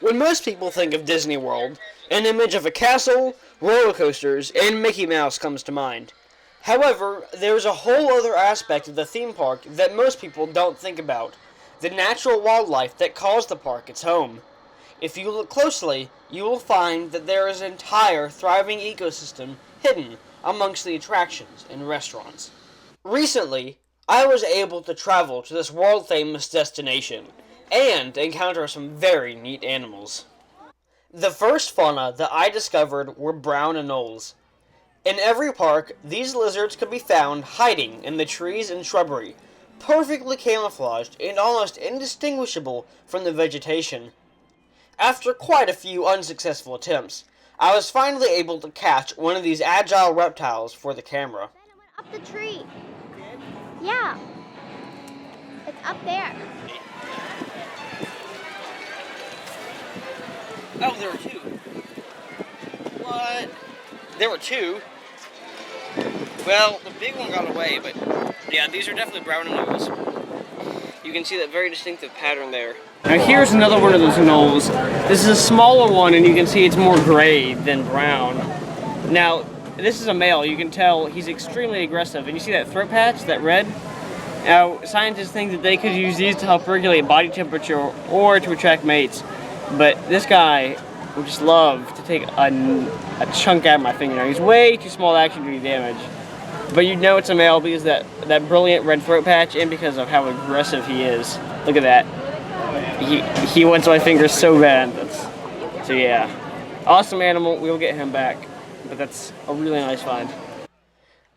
When most people think of Disney World, an image of a castle, roller coasters, and Mickey Mouse comes to mind. However, there is a whole other aspect of the theme park that most people don't think about: the natural wildlife that calls the park its home. If you look closely, you will find that there is an entire thriving ecosystem hidden amongst the attractions and restaurants. Recently, I was able to travel to this world-famous destination and encounter some very neat animals. The first fauna that I discovered were brown anoles. In every park, these lizards could be found hiding in the trees and shrubbery, perfectly camouflaged and almost indistinguishable from the vegetation. After quite a few unsuccessful attempts, I was finally able to catch one of these agile reptiles for the camera. Up the tree. Yeah. It's up there. Oh, there were two. What? There were two? Well, the big one got away, but yeah, these are definitely brown anoles. You can see that very distinctive pattern there. Now here's another one of those anoles. This is a smaller one, and you can see it's more gray than brown. Now, this is a male. You can tell he's extremely aggressive, and you see that throat patch, that red? Now, scientists think that they could use these to help regulate body temperature or to attract mates, but this guy would just love to take a chunk out of my finger. Now, he's way too small to actually do any damage, but you know it's a male because that brilliant red throat patch and because of how aggressive he is. Look at that. He wants my finger so bad. So yeah, awesome animal. We'll get him back, but that's a really nice find.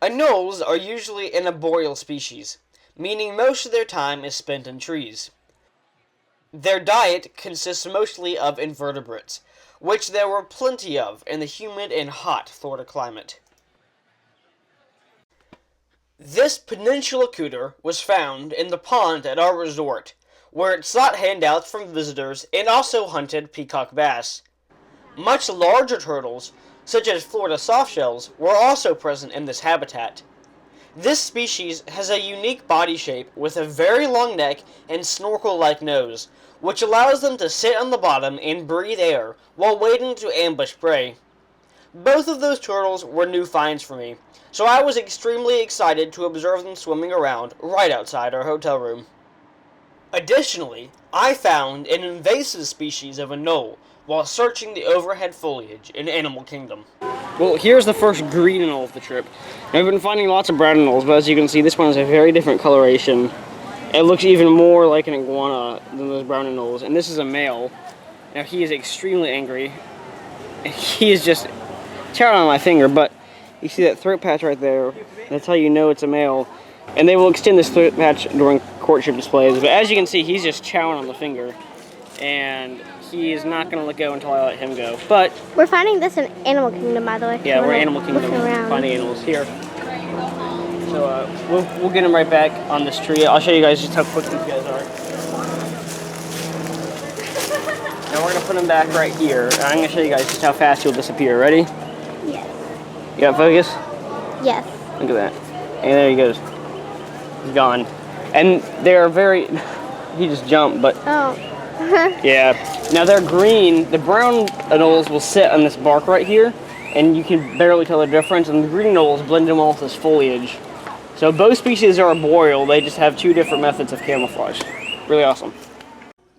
Anoles are usually an arboreal species, meaning most of their time is spent in trees. Their diet consists mostly of invertebrates, which there were plenty of in the humid and hot Florida climate. This Peninsula Cooter was found in the pond at our resort, where it sought handouts from visitors and also hunted peacock bass. Much larger turtles, such as Florida softshells, were also present in this habitat. This species has a unique body shape with a very long neck and snorkel-like nose, which allows them to sit on the bottom and breathe air while waiting to ambush prey. Both of those turtles were new finds for me, so I was extremely excited to observe them swimming around right outside our hotel room. Additionally, I found an invasive species of anole while searching the overhead foliage in Animal Kingdom. Well, here's the first green anole of the trip. I've been finding lots of brown anoles, but as you can see, this one has a very different coloration. It looks even more like an iguana than those brown anoles, and this is a male. Now, he is extremely angry. He is just tearing on my finger, but you see that throat patch right there. That's how you know it's a male. And they will extend this throat patch during courtship displays. But as you can see, he's just chowing on the finger. And he is not going to let go until I let him go. But we're finding this in Animal Kingdom, by the way. Yeah, we're Animal Kingdom finding animals here. So we'll get him right back on this tree. I'll show you guys just how quick these guys are. Now we're going to put him back right here. And I'm going to show you guys just how fast he'll disappear. Ready? Yes. You got focus? Yes. Look at that. And there he goes. He's gone. And they're very... He just jumped, but... Oh. Yeah. Now they're green. The brown anoles will sit on this bark right here, and you can barely tell the difference. And the green anoles blend in well with this foliage. So both species are arboreal. They just have two different methods of camouflage. Really awesome.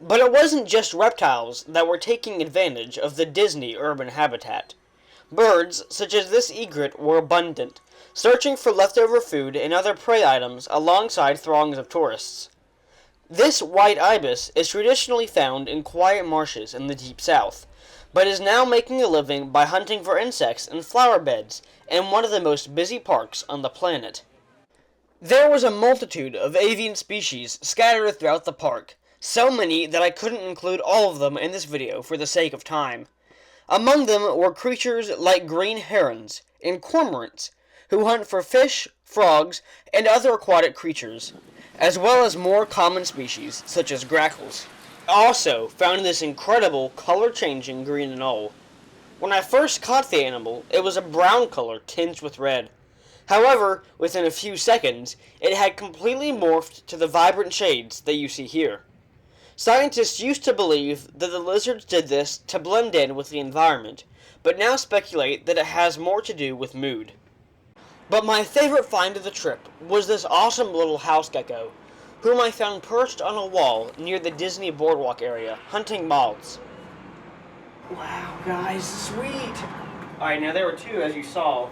But it wasn't just reptiles that were taking advantage of the Disney urban habitat. Birds, such as this egret, were abundant, searching for leftover food and other prey items alongside throngs of tourists. This white ibis is traditionally found in quiet marshes in the deep south, but is now making a living by hunting for insects in flower beds in one of the most busy parks on the planet. There was a multitude of avian species scattered throughout the park, so many that I couldn't include all of them in this video for the sake of time. Among them were creatures like green herons and cormorants, who hunt for fish, frogs, and other aquatic creatures, as well as more common species such as grackles. I also found this incredible color-changing green anole. When I first caught the animal, it was a brown color tinged with red. However, within a few seconds, it had completely morphed to the vibrant shades that you see here. Scientists used to believe that the lizards did this to blend in with the environment, but now speculate that it has more to do with mood. But my favorite find of the trip was this awesome little house gecko, whom I found perched on a wall near the Disney Boardwalk area, hunting moths. Wow, guys, sweet! Alright, now there were two, as you saw.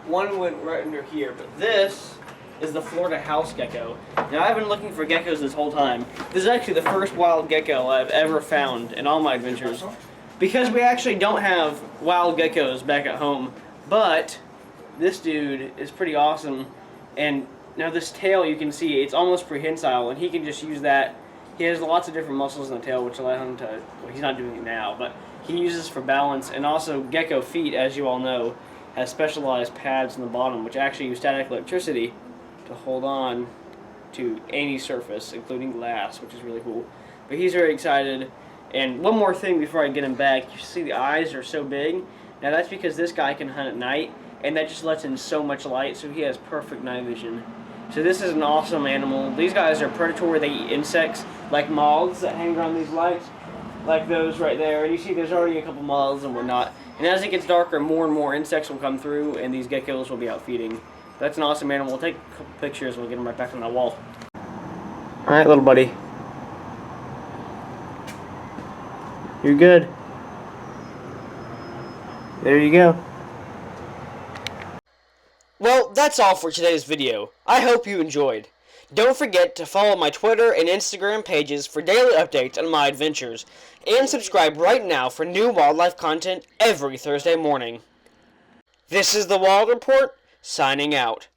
One went right under here, but this is the Florida house gecko. Now, I've been looking for geckos this whole time. This is actually the first wild gecko I've ever found in all my adventures. Because we actually don't have wild geckos back at home, but this dude is pretty awesome. And now this tail, you can see, it's almost prehensile, and he can just use that. He has lots of different muscles in the tail, which allow him to, well, he's not doing it now, but he uses for balance. And also, gecko feet, as you all know, has specialized pads in the bottom, which actually use static electricity to hold on to any surface, including glass, which is really cool. But he's very excited. And one more thing before I get him back, you see the eyes are so big. Now that's because this guy can hunt at night, and that just lets in so much light, so he has perfect night vision. So this is an awesome animal. These guys are predatory. They eat insects like moths that hang around these lights, like those right there. And you see there's already a couple moths and whatnot. And as it gets darker, more and more insects will come through, and these geckos will be out feeding. That's an awesome animal. We'll take a couple pictures, we'll get him right back on that wall. Alright, little buddy. You're good. There you go. Well, that's all for today's video. I hope you enjoyed. Don't forget to follow my Twitter and Instagram pages for daily updates on my adventures, and subscribe right now for new wildlife content every Thursday morning. This is the Wild Report, signing out.